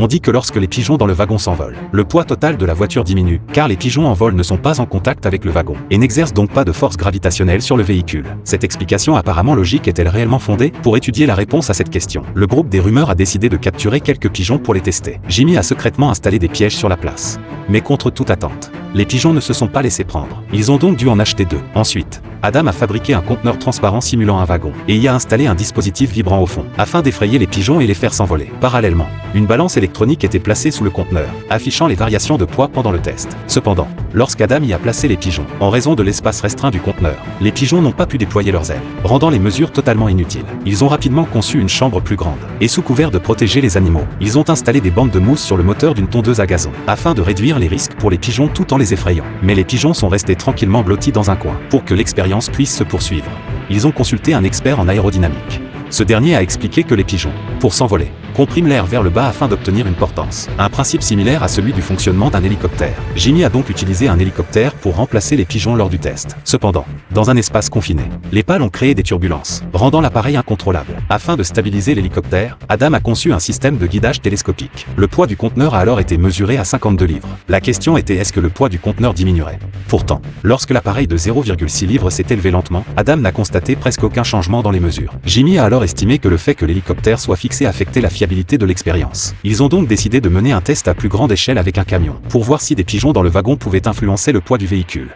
On dit que lorsque les pigeons dans le wagon s'envolent, le poids total de la voiture diminue, car les pigeons en vol ne sont pas en contact avec le wagon, et n'exercent donc pas de force gravitationnelle sur le véhicule. Cette explication apparemment logique est-elle réellement fondée? Pour étudier la réponse à cette question, le groupe des rumeurs a décidé de capturer quelques pigeons pour les tester. Jimmy a secrètement installé des pièges sur la place. Mais contre toute attente, les pigeons ne se sont pas laissés prendre. Ils ont donc dû en acheter 2. Ensuite, Adam a fabriqué un conteneur transparent simulant un wagon, et y a installé un dispositif vibrant au fond, afin d'effrayer les pigeons et les faire s'envoler. Parallèlement, une balance électronique était placée sous le conteneur, affichant les variations de poids pendant le test. Cependant, lorsqu'Adam y a placé les pigeons, en raison de l'espace restreint du conteneur, les pigeons n'ont pas pu déployer leurs ailes, rendant les mesures totalement inutiles. Ils ont rapidement conçu une chambre plus grande, et sous couvert de protéger les animaux, ils ont installé des bandes de mousse sur le moteur d'une tondeuse à gazon, afin de réduire les risques pour les pigeons tout en les effrayant. Mais les pigeons sont restés tranquillement blottis dans un coin, pour que l'expérience puisse se poursuivre. Ils ont consulté un expert en aérodynamique. Ce dernier a expliqué que les pigeons, pour s'envoler, compriment l'air vers le bas afin d'obtenir une portance. Un principe similaire à celui du fonctionnement d'un hélicoptère. Jimmy a donc utilisé un hélicoptère pour remplacer les pigeons lors du test. Cependant, dans un espace confiné, les pales ont créé des turbulences, rendant l'appareil incontrôlable. Afin de stabiliser l'hélicoptère, Adam a conçu un système de guidage télescopique. Le poids du conteneur a alors été mesuré à 52 livres. La question était est-ce que le poids du conteneur diminuerait? Pourtant, lorsque l'appareil de 0,6 livres s'est élevé lentement, Adam n'a constaté presque aucun changement dans les mesures. Jimmy a alors estimé que le fait que l'hélicoptère soit fixé affectait la fiabilité de l'expérience. Ils ont donc décidé de mener un test à plus grande échelle avec un camion, pour voir si des pigeons dans le wagon pouvaient influencer le poids du véhicule.